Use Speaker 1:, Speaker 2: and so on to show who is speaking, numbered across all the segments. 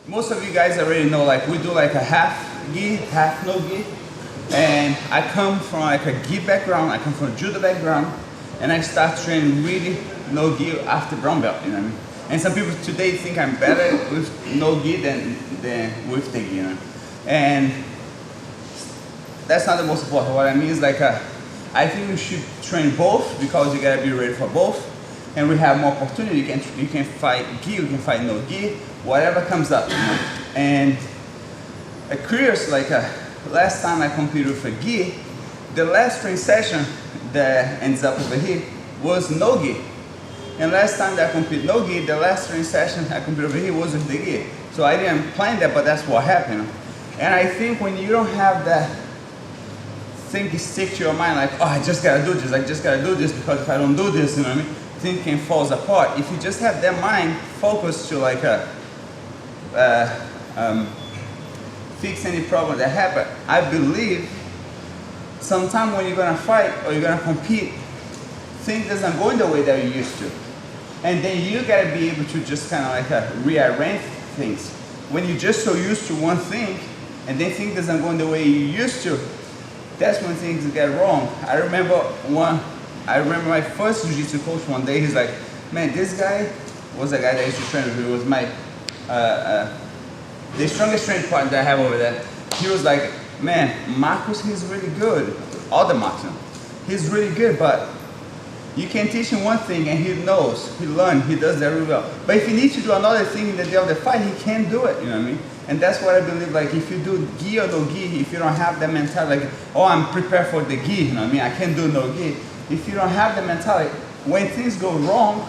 Speaker 1: most of you guys already know, like we do like a half gi, half no gi. And I come from like a gi background, I come from a judo background, and I start training really no gi after brown belt, you know what I mean? And some people today think I'm better with no gi than with the gi, you know? And that's not the most important. What I mean is like, I think you should train both because you gotta be ready for both. And we have more opportunity. You can fight gi, you can fight no gi, whatever comes up, you know? And curious, like last time I competed with a gi, the last training session that ends up over here was no gi. And last time that I competed no gi, the last training session I competed over here was with the gi. So I didn't plan that, but that's what happened. And I think when you don't have that thing stick to your mind, like, oh, I just gotta do this, I just gotta do this, because if I don't do this, you know what I mean, thinking falls apart. If you just have that mind focused to like fix any problem that happen, I believe sometime when you're gonna fight or you're gonna compete, things doesn't go in the way that you used to. And then you gotta be able to just kind of like rearrange things. When you're just so used to one thing, and then things doesn't go in the way you used to, that's when things get wrong. I remember my first jiu-jitsu coach one day, he's like, man, this guy was a guy that I used to train with. He was my, the strongest training partner that I have over there. He was like, man, Marcos, he's really good. All the Marcos, he's really good, but you can teach him one thing and he knows, he learns, he does that really well. But if he needs to do another thing in the day of the fight, he can't do it, you know what I mean? And that's what I believe, like if you do gi or no gi, if you don't have that mentality, like, oh, I'm prepared for the gi, you know what I mean? I can't do no gi. If you don't have the mentality, when things go wrong,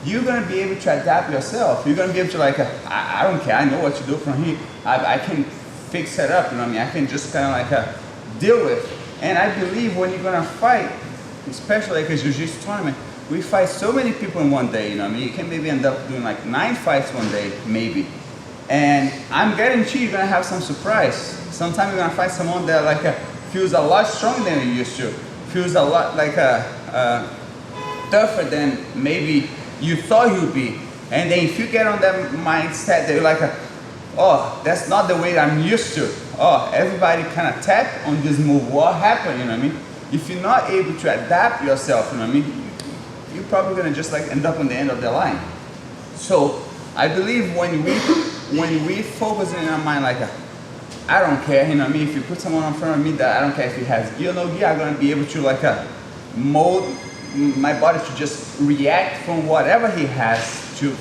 Speaker 1: you're gonna be able to adapt yourself. You're gonna be able to like, I don't care, I know what to do from here. I can fix it up, you know what I mean? I can just kind of like deal with. And I believe when you're gonna fight, especially like a jiu-jitsu tournament, we fight so many people in one day, you know what I mean? You can maybe end up doing like 9 fights one day, maybe. And I'm guarantee you're gonna have some surprise. Sometimes you're gonna fight someone that like feels a lot stronger than you used to. Feels a lot like tougher than maybe you thought he would be. And then if you get on that mindset that you're like, oh, that's not the way I'm used to. Oh, everybody kind of tap on this move. What happened, you know what I mean? If you're not able to adapt yourself, you know what I mean, you're probably gonna just like end up on the end of the line. So I believe when we focus in our mind like, I don't care, you know what I mean, if you put someone in front of me that I don't care if he has gi or no gi, I'm gonna be able to like mold my body to just react from whatever he has to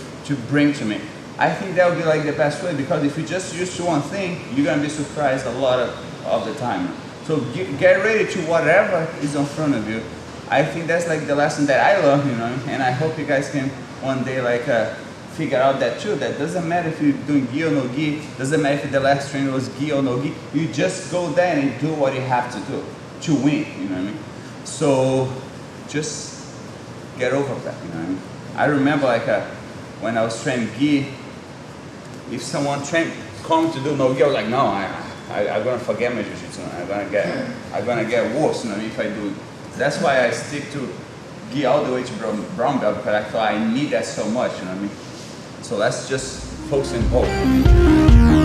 Speaker 1: bring to me. I think that would be like the best way, because if you're just used to one thing, you're gonna be surprised a lot of the time. So get ready to whatever is in front of you. I think that's like the lesson that I learned, you know, and I hope you guys can one day like figure out that too. That doesn't matter if you're doing gi or no gi, doesn't matter if the last training was gi or no gi, you just go there and do what you have to do to win, you know what I mean? So just get over that, you know what I mean? I remember like when I was training gi, if someone come to do no gi, I was like, no, I'm gonna forget my jiu-jitsu. I'm gonna get worse, you know, if I do. That's why I stick to gi all the way to brown belt, because I thought I need that so much, you know what I mean? So let's just focus on both.